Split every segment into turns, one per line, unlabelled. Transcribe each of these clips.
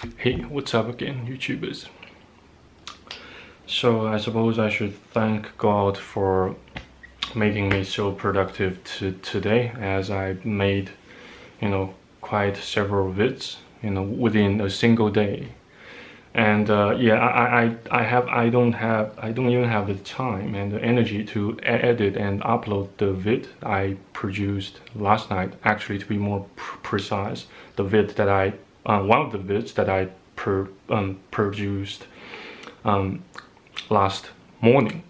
Hey, what's up again, YouTubers? So I suppose I should thank God for making me so productive today, as I made, quite several vids, within a single day. And yeah, I don't even have the time and the energy to edit and upload the vid I produced last night. Actually, to be more precise, the vid that one of the vids that I produced last morning.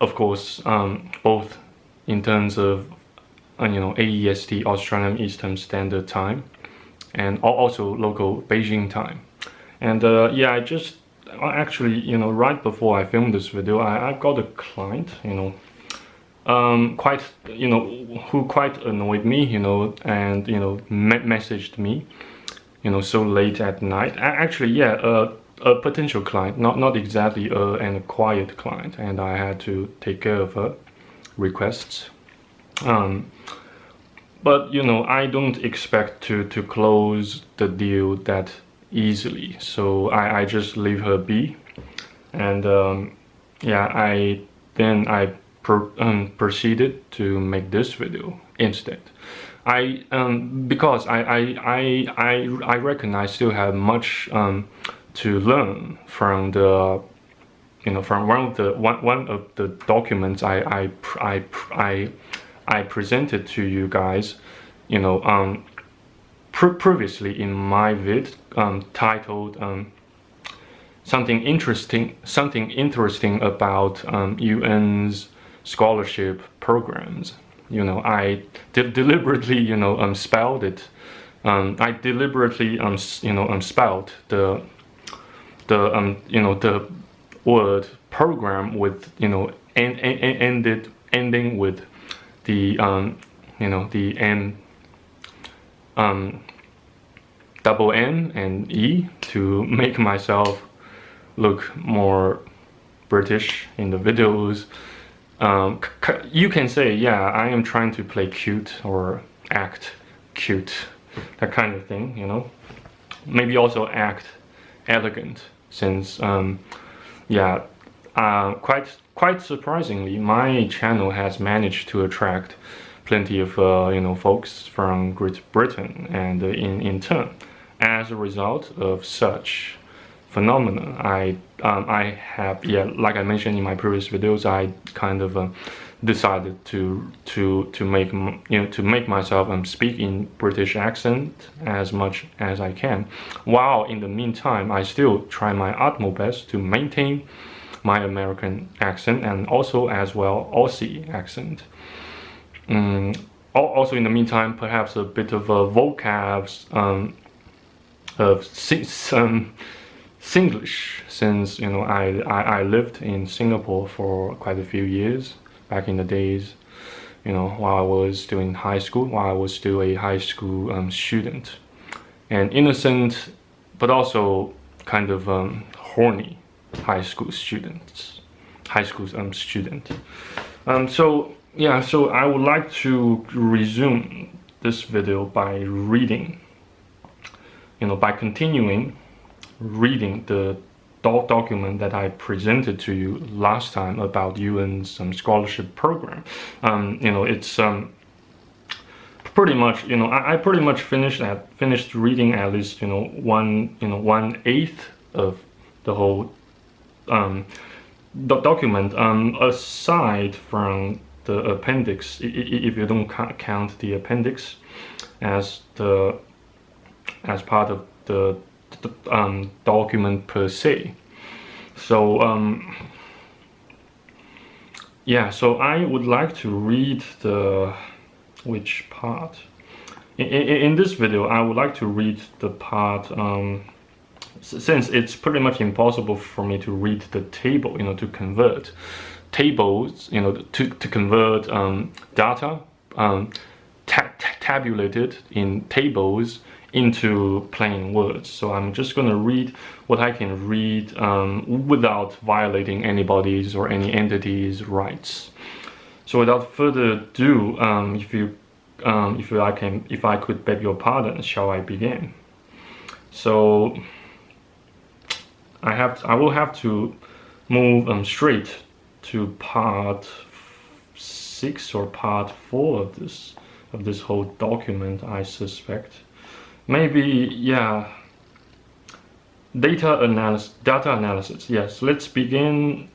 Of course, both in terms of AEST, Australian Eastern Standard Time, and also local Beijing time. And yeah, I just actually, right before I filmed this video, I got a client, quite, who quite annoyed me, and messaged me, so late at night. Actually, yeah, a potential client, not exactly an acquired client, and I had to take care of her requests. But I don't expect to close the deal that easily, so I just leave her be. And yeah, I proceeded to make this video instead. Because I reckon I still have much to learn from the from one of the documents I presented to you guys, previously in my vid, titled something interesting about UN's scholarship programs. I deliberately spelled it. I deliberately spelled the word program with ending with the the double N and E to make myself look more British in the videos. You can say, yeah, I am trying to play cute or act cute, that kind of thing, maybe also act elegant, since yeah, quite surprisingly, my channel has managed to attract plenty of folks from Great Britain, and in turn, as a result of such phenomena, I have, yeah, like I mentioned in my previous videos, I kind of decided to make myself speak in British accent as much as I can, while in the meantime I still try my utmost best to maintain my American accent, and also as well Aussie accent. Also in the meantime, perhaps a bit of vocabs of Singlish, since I lived in Singapore for quite a few years back in the days, while I was still in high school, while I was still a high school student, and innocent but also kind of horny high school student. So yeah, so I would like to resume this video by reading, by continuing reading the document that I presented to you last time about UN's scholarship program. It's pretty much, I pretty much finished reading at least 1/8 of the whole document, aside from the appendix, if you don't count the appendix as part of the document per se. So yeah, so I would like to read which part in this video. I would like to read the part, since it's pretty much impossible for me to read the table, to convert tables, to convert data tabulated in tables into plain words. So I'm just going to read what I can read without violating anybody's or any entity's rights. So without further ado, if I could beg your pardon, shall I begin? So I will have to move straight to part 6 or part 4 of this whole document, I suspect. Maybe, yeah. Data analysis. Yes, let's begin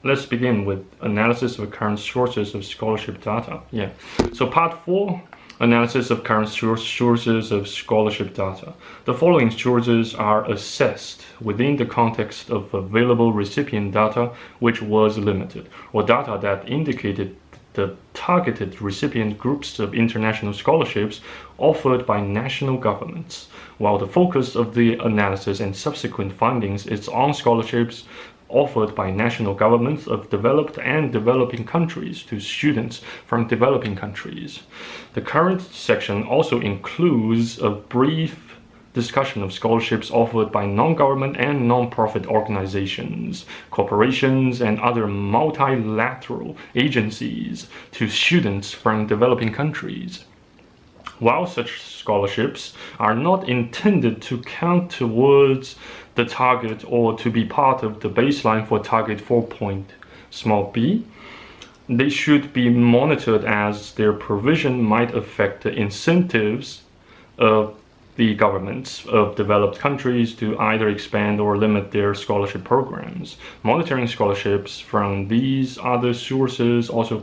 with analysis of current sources of scholarship data. Yeah. So part 4, analysis of current sources of scholarship data. The following sources are assessed within the context of available recipient data, which was limited, or data that indicated the targeted recipient groups of international scholarships offered by national governments, while the focus of the analysis and subsequent findings is on scholarships offered by national governments of developed and developing countries to students from developing countries. The current section also includes a brief discussion of scholarships offered by non-government and non-profit organizations, corporations, and other multilateral agencies to students from developing countries. While such scholarships are not intended to count towards the target or to be part of the baseline for target 4.b, they should be monitored as their provision might affect the incentives of the governments of developed countries to either expand or limit their scholarship programs. Monitoring scholarships from these other sources also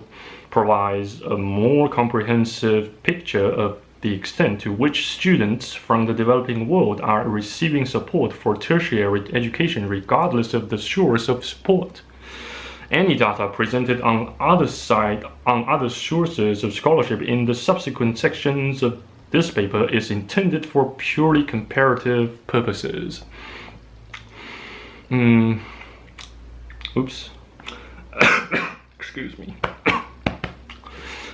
provides a more comprehensive picture of the extent to which students from the developing world are receiving support for tertiary education regardless of the source of support. Any data presented on other sources of scholarship in the subsequent sections of this paper is intended for purely comparative purposes. Oops. Excuse me.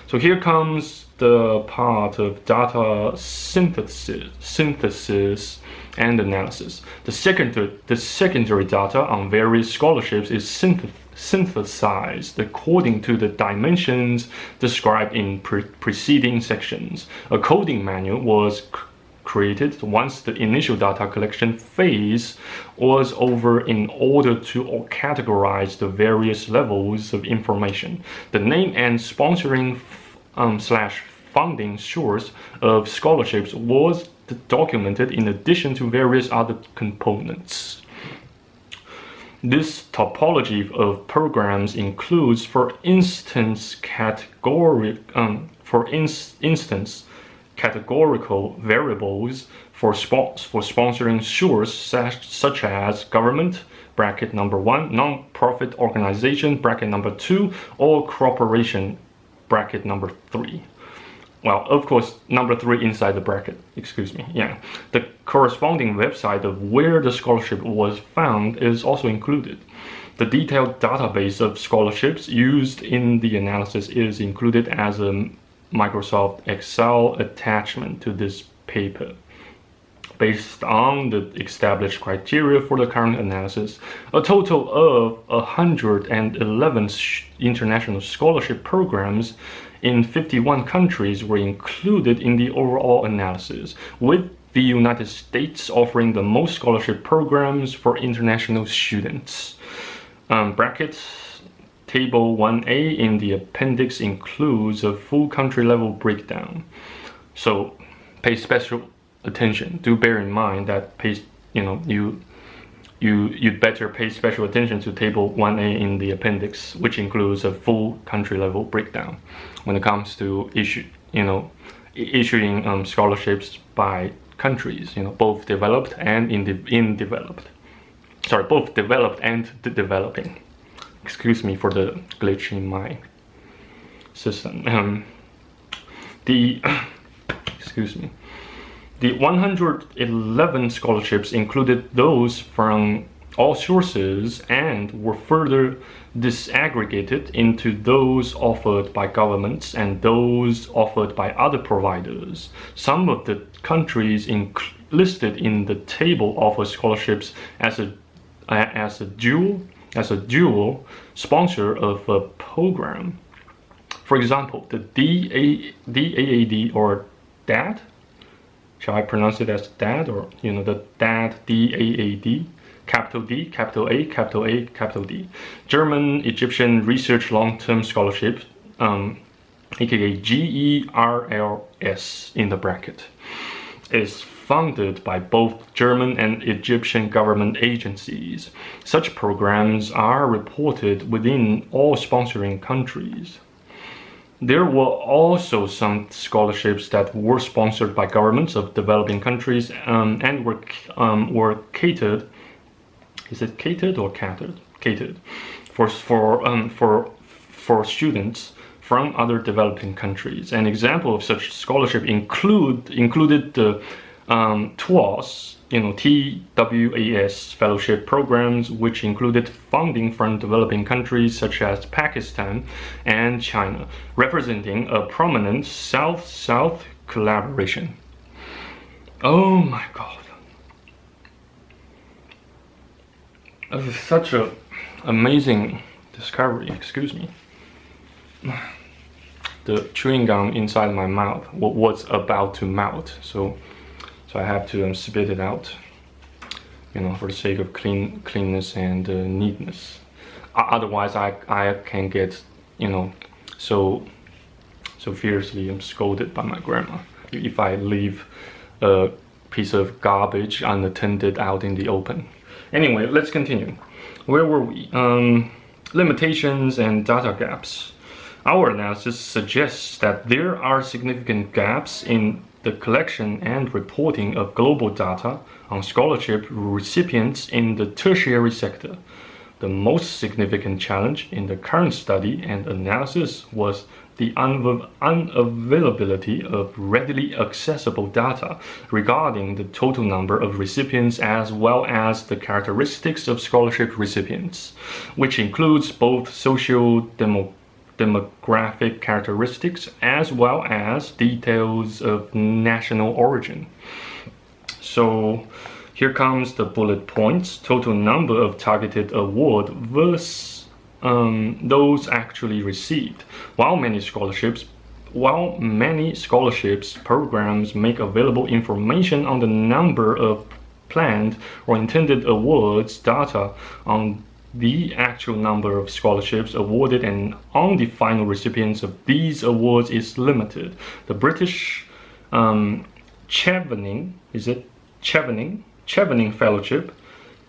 So here comes the part of data synthesis and analysis. The secondary data on various scholarships is synthesized according to the dimensions described in preceding sections. A coding manual was created once the initial data collection phase was over in order to categorize the various levels of information. The name and sponsoring / funding source of scholarships was documented in addition to various other components. This topology of programs includes, for instance, categorical variables for sponsoring source such as government bracket number 1, non-profit organization bracket number 2, or corporation bracket number 3. Well, of course, number 3 inside the bracket, excuse me, yeah. The corresponding website of where the scholarship was found is also included. The detailed database of scholarships used in the analysis is included as a Microsoft Excel attachment to this paper. Based on the established criteria for the current analysis, a total of 111 international scholarship programs in 51 countries were included in the overall analysis, with the United States offering the most scholarship programs for international students. Table 1A in the appendix includes a full country level breakdown. So pay special attention. Do bear in mind that you'd better pay special attention to table 1A in the appendix, which includes a full country level breakdown when it comes to issuing scholarships by countries, both developed and both developed and developing. Excuse me for the glitch in my system. The 111 scholarships included those from all sources and were further disaggregated into those offered by governments and those offered by other providers. Some of the countries listed in the table offer scholarships as a dual sponsor of a program. For example, the DAAD or DAD Shall I pronounce it as DAD, or the DAD, DAAD, capital D, capital A, capital A, capital D, German Egyptian Research Long-Term Scholarship, aka GERLS in the bracket, is funded by both German and Egyptian government agencies. Such programs are reported within all sponsoring countries. There were also some scholarships that were sponsored by governments of developing countries and were catered. Is it catered or catered? Catered for students from other developing countries. An example of such scholarship included the TWAS, TWAS fellowship programs, which included funding from developing countries such as Pakistan and China, representing a prominent South-South collaboration. Oh my God. This is such an amazing discovery, excuse me. The chewing gum inside my mouth was about to melt, so I have to spit it out, for the sake of cleanness and neatness. Otherwise, I can get, so fiercely scolded by my grandma if I leave a piece of garbage unattended out in the open. Anyway, let's continue. Where were we? Limitations and data gaps. Our analysis suggests that there are significant gaps in the collection and reporting of global data on scholarship recipients in the tertiary sector. The most significant challenge in the current study and analysis was the unavailability of readily accessible data regarding the total number of recipients as well as the characteristics of scholarship recipients, which includes both demographic characteristics as well as details of national origin. So here comes the bullet points. Total number of targeted award versus those actually received. While many scholarships programs make available information on the number of planned or intended awards, data on the actual number of scholarships awarded and on the final recipients of these awards is limited. The British Chevening Fellowship,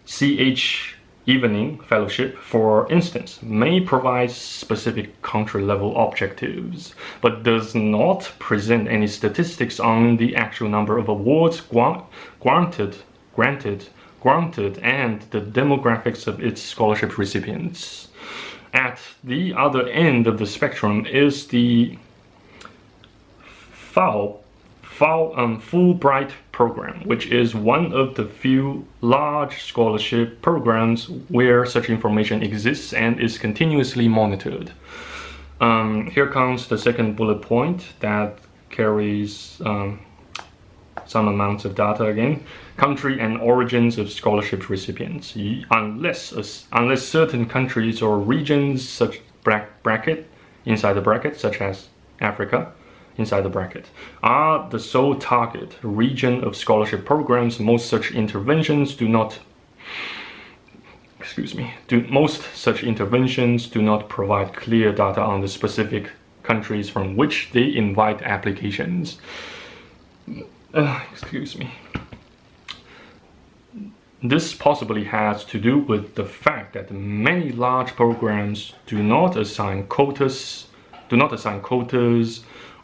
CH Evening Fellowship, for instance, may provide specific country-level objectives, but does not present any statistics on the actual number of awards granted and the demographics of its scholarship recipients. At the other end of the spectrum is the Fulbright program, which is one of the few large scholarship programs where such information exists and is continuously monitored. Here comes the second bullet point that carries some amounts of data again. Country and origins of scholarship recipients. Unless certain countries or regions such inside the bracket, such as Africa, inside the bracket, are the sole target region of scholarship programs, most such interventions do not provide clear data on the specific countries from which they invite applications. This possibly has to do with the fact that many large programs do not assign quotas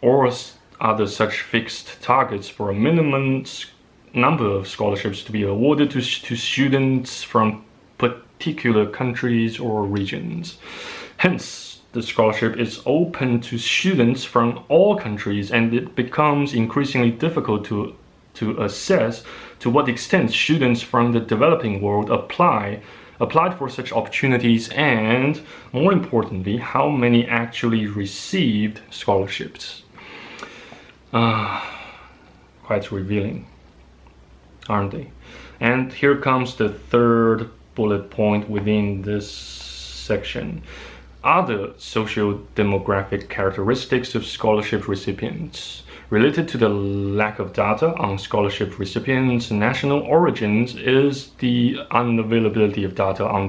or other such fixed targets for a minimum number of scholarships to be awarded to students from particular countries or regions. Hence, the scholarship is open to students from all countries, and it becomes increasingly difficult to assess to what extent students from the developing world applied for such opportunities, and more importantly, how many actually received scholarships. Quite revealing, aren't they? And here comes the third bullet point within this section. Other socio-demographic characteristics of scholarship recipients. Related to the lack of data on scholarship recipients' national origins is the unavailability of data on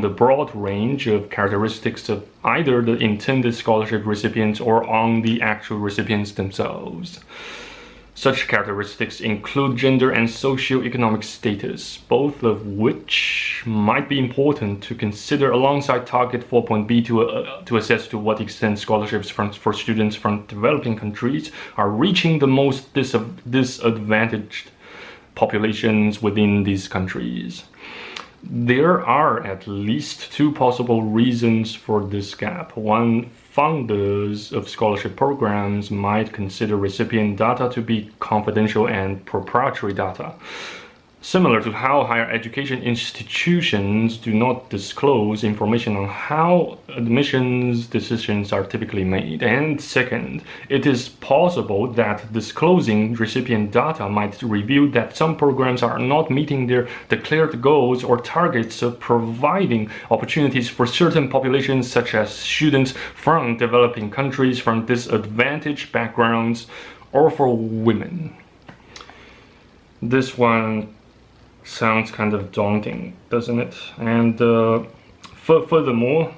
the broad range of characteristics of either the intended scholarship recipients or on the actual recipients themselves. Such characteristics include gender and socio-economic status, both of which might be important to consider alongside target 4.b to assess to what extent scholarships for students from developing countries are reaching the most disadvantaged populations within these countries. There are at least two possible reasons for this gap. One, funders of scholarship programs might consider recipient data to be confidential and proprietary data, similar to how higher education institutions do not disclose information on how admissions decisions are typically made. And second, it is possible that disclosing recipient data might reveal that some programs are not meeting their declared goals or targets of providing opportunities for certain populations, such as students from developing countries from disadvantaged backgrounds, or for women. This one sounds kind of daunting, doesn't it? And furthermore,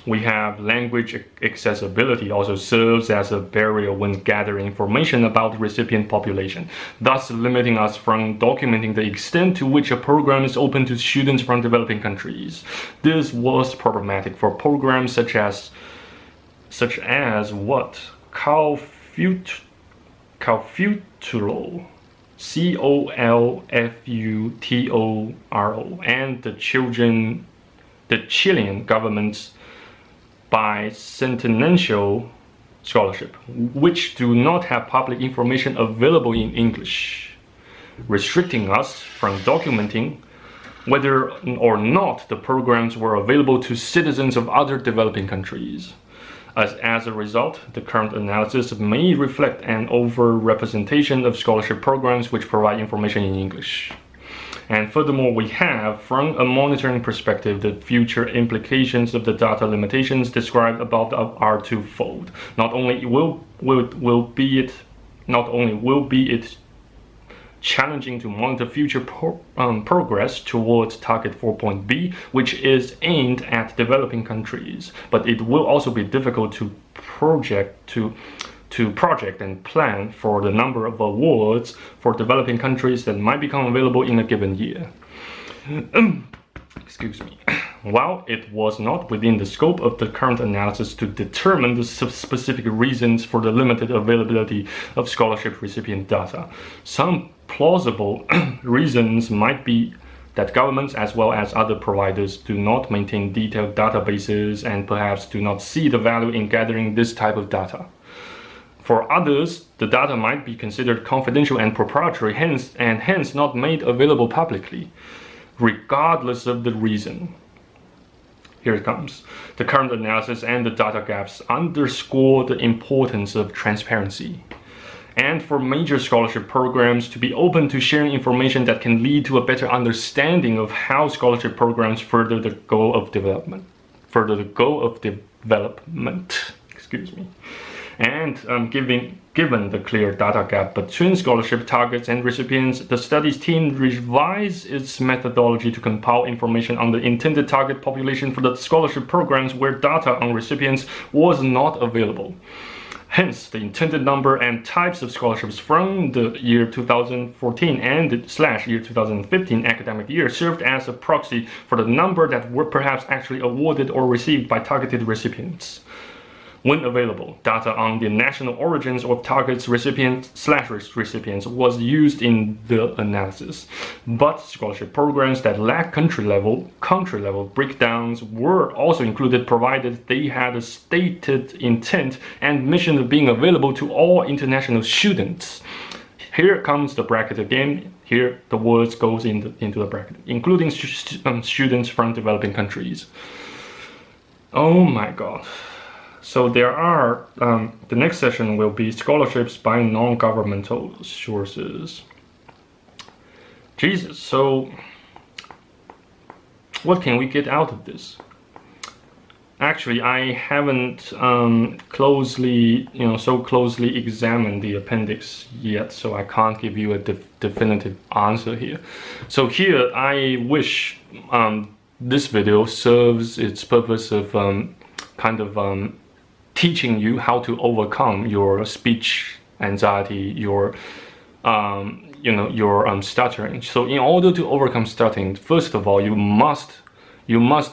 we have language accessibility also serves as a barrier when gathering information about the recipient population, thus limiting us from documenting the extent to which a program is open to students from developing countries. This was problematic for programs such as what? Colfuturo, COLFUTORO, and the Chilean government's bicentennial scholarship, which do not have public information available in English, restricting us from documenting whether or not the programs were available to citizens of other developing countries. As a result, the current analysis may reflect an over-representation of scholarship programs which provide information in English. And furthermore, we have, from a monitoring perspective, the future implications of the data limitations described above are twofold. Not only will be it challenging to monitor future progress towards target 4.b, which is aimed at developing countries, but it will also be difficult to project and plan for the number of awards for developing countries that might become available in a given year. Excuse me. While it was not within the scope of the current analysis to determine the specific reasons for the limited availability of scholarship recipient data, some plausible reasons might be that governments as well as other providers do not maintain detailed databases and perhaps do not see the value in gathering this type of data. For others, the data might be considered confidential and proprietary, hence not made available publicly. Regardless of the reason, here it comes. The current analysis and the data gaps underscore the importance of transparency, and for major scholarship programs to be open to sharing information that can lead to a better understanding of how scholarship programs further the goal of development. Excuse me. And given the clear data gap between scholarship targets and recipients, the studies team revised its methodology to compile information on the intended target population for the scholarship programs where data on recipients was not available. Hence, the intended number and types of scholarships from the year 2014 and / year 2015 academic year served as a proxy for the number that were perhaps actually awarded or received by targeted recipients. When available, data on the national origins of targets recipients was used in the analysis, but scholarship programs that lack country level breakdowns were also included, provided they had a stated intent and mission of being available to all international students. Here comes the bracket again. Here the words goes into the bracket, including students from developing countries. Oh my god. So there are, the next session will be scholarships by non-governmental sources. Jesus, so what can we get out of this? actually, I haven't so closely examined the appendix yet, so I can't give you a definitive answer here. So here, I wish this video serves its purpose of kind of teaching you how to overcome your speech anxiety, your stuttering. So in order to overcome stuttering, first of all, you must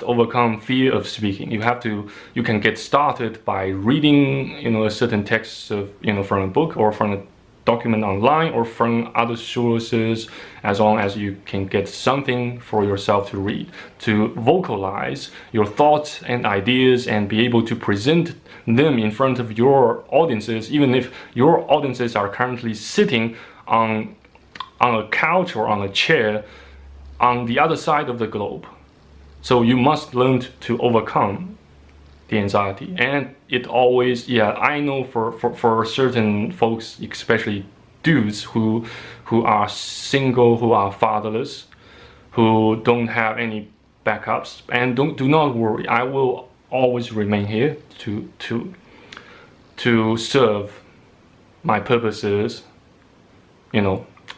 overcome fear of speaking. You can get started by reading, a certain text from a book or from a document online or from other sources, as long as you can get something for yourself to read, to vocalize your thoughts and ideas and be able to present them in front of your audiences, even if your audiences are currently sitting on a couch or on a chair on the other side of the globe. So you must learn to overcome the anxiety. And it always, I know for certain folks, especially dudes who are single, who are fatherless, who don't have any backups, and do not worry, I will always remain here to serve my purposes,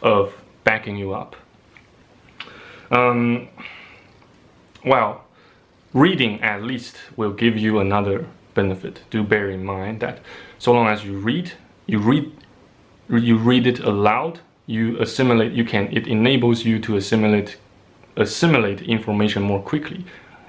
of backing you up. Well, reading at least will give you another benefit. Do bear in mind that so long as you read it aloud, you assimilate. It enables you to assimilate information more quickly.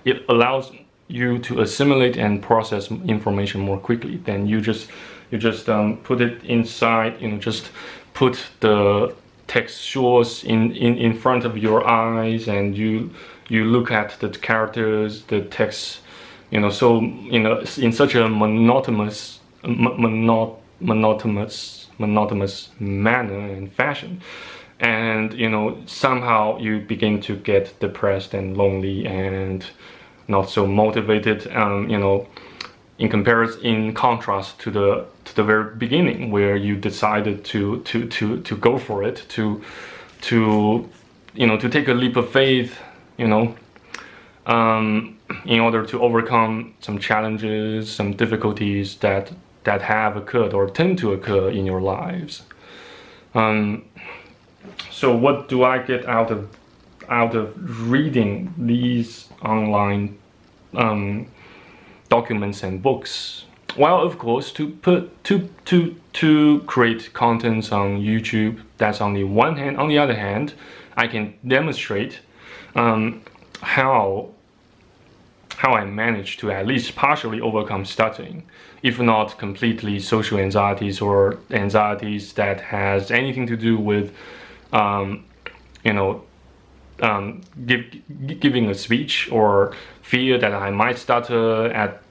It allows you to assimilate and process information more quickly. Then you just put it inside. Just put the textures in front of your eyes, and you look at the characters, the text, in such a monotonous manner and fashion, and somehow you begin to get depressed and lonely and not so motivated, in contrast to the very beginning, where you decided to go for it, to take a leap of faith, in order to overcome some challenges, some difficulties that have occurred or tend to occur in your lives. So what do I get out of reading these online documents and books? Well, of course, to create contents on YouTube, that's on the one hand. On the other hand, I can demonstrate how I managed to at least partially overcome stuttering, if not completely social anxieties or anxieties that has anything to do with giving a speech, or fear that I might stutter at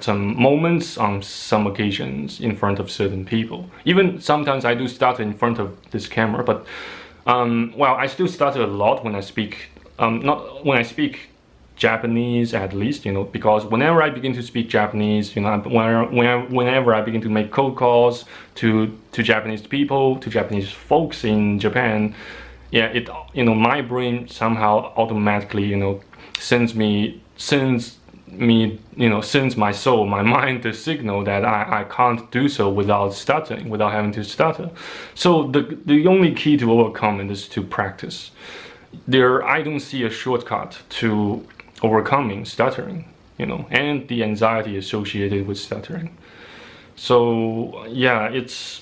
some moments on some occasions in front of certain people. Even sometimes I do stutter in front of this camera, but I still stutter a lot when I speak. Not when I speak Japanese, at least, because whenever I begin to speak Japanese, whenever I begin to make cold calls to Japanese people, to Japanese folks in Japan, my brain somehow automatically, sends my soul, my mind, the signal that I can't do so without stuttering, without having to stutter. So the only key to overcome it is to practice. I don't see a shortcut to overcoming stuttering, and the anxiety associated with stuttering. So it's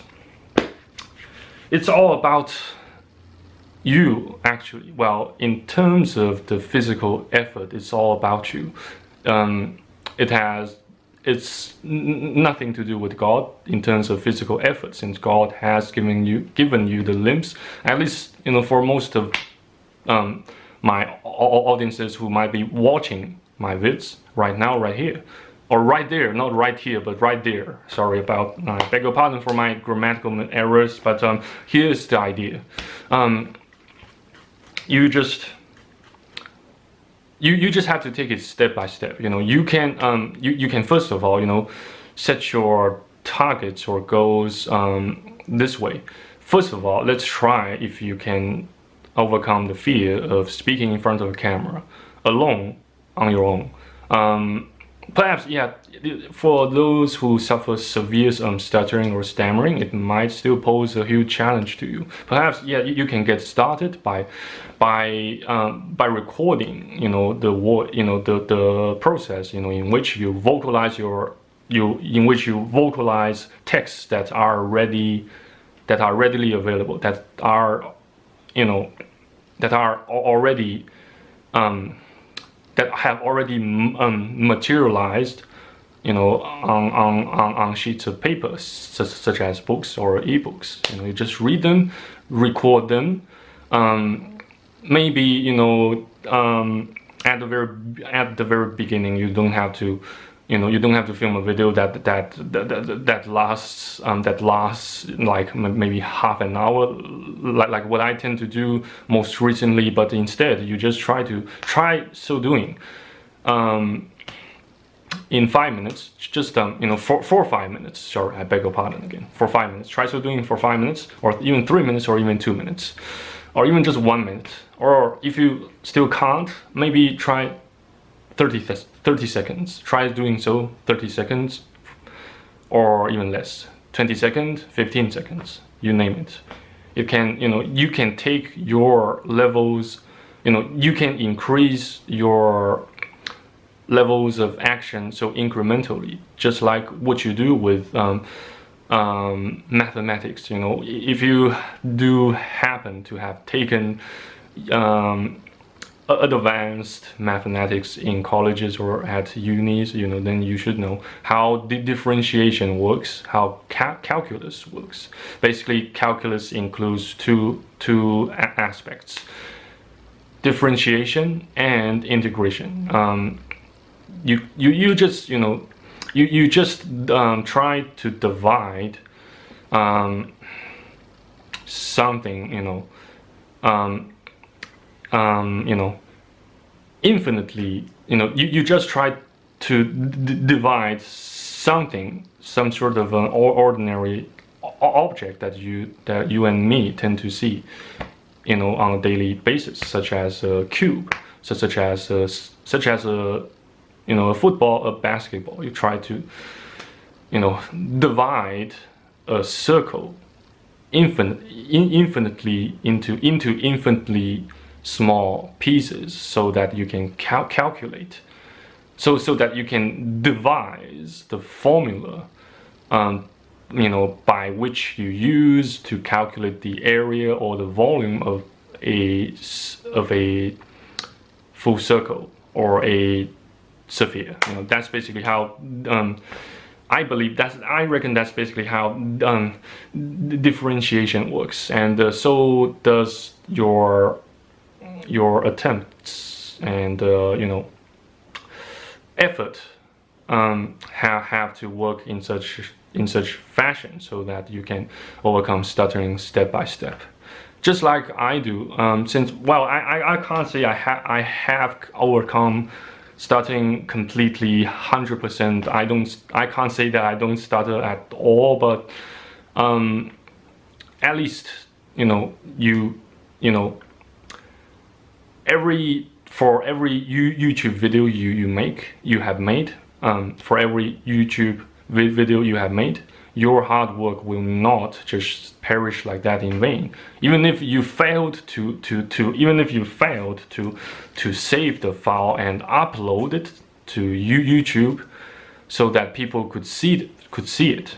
all about you, actually. Well, in terms of the physical effort, it's all about you. It's nothing to do with God in terms of physical effort, since God has given you the limbs, at least for most of my audiences who might be watching my vids right now, right here, or right there, not right here, but right there. Sorry about, I beg your pardon for my grammatical errors, but here's the idea. You just have to take it step by step. You can first of all, set your targets or goals this way. First of all, let's try if you can overcome the fear of speaking in front of a camera alone, on your own. perhaps, yeah, for those who suffer severe stuttering or stammering, it might still pose a huge challenge to you. Perhaps, yeah, you can get started by recording, the process, in which you vocalize texts that are readily available, that are already that have already materialized, on sheets of paper, such as books or ebooks. You just read them, record them. Maybe at the very beginning, you don't have to. You don't have to film a video that lasts like maybe half an hour, like what I tend to do most recently. But instead, you just try so doing in 5 minutes, just for 5 minutes. Sorry, I beg your pardon again. For 5 minutes, try so doing for 5 minutes, or even 3 minutes, or even 2 minutes, or even just 1 minute. Or if you still can't, maybe try 30 seconds. Try doing so 30 seconds, or even less. 20 seconds, 15 seconds, you name it. You can take your levels, you can increase your levels of action so incrementally, just like what you do with mathematics. If you do happen to have taken advanced mathematics in colleges or at unis, then you should know how the differentiation works, how calculus works. Basically, calculus includes two aspects: differentiation and integration. You just try to divide something, infinitely, you just try to divide something, some sort of an ordinary object that you and me tend to see, on a daily basis, such as a cube, such as a football, a basketball. You try to, divide a circle infinitely into infinitely small pieces, so that you can calculate, so that you can devise the formula, by which you use to calculate the area or the volume of a full circle or a sphere. That's basically how I reckon that's basically how differentiation works, and so does your attempts and effort have to work in such fashion, so that you can overcome stuttering step by step, just like I do. Since, well, I can't say I have overcome stuttering completely 100%. I can't say that I don't stutter at all, but at least for every YouTube video you have made, for every YouTube video you have made, your hard work will not just perish like that in vain. Even if you failed to save the file and upload it to YouTube, so that people could see it.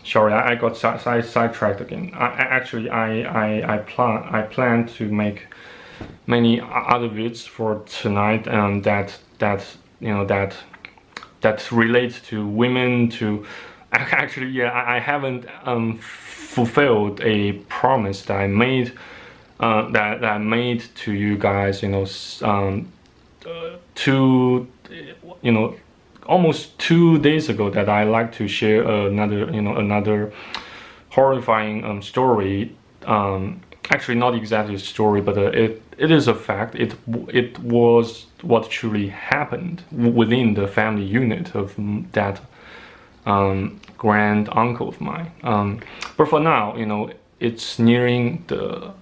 Sorry, I got sidetracked again. I plan to make many other videos for tonight, that relates to women. Actually, yeah, I haven't fulfilled a promise that I made to you guys. Almost 2 days ago, that I like to share another horrifying story. Actually, not exactly a story, but it is a fact. It was what truly happened within the family unit of that grand uncle of mine. But for now, it's nearing the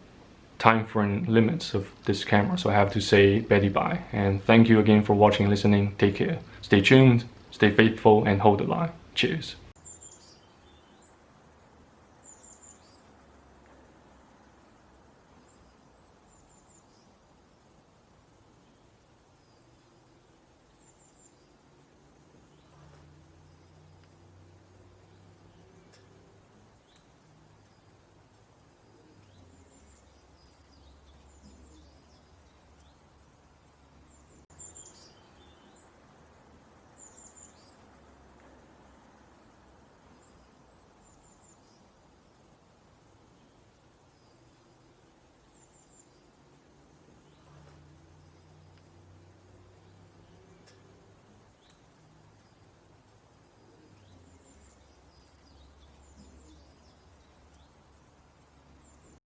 time frame limits of this camera, so I have to say Betty bye. And thank you again for watching and listening. Take care. Stay tuned, stay faithful, and hold the line. Cheers.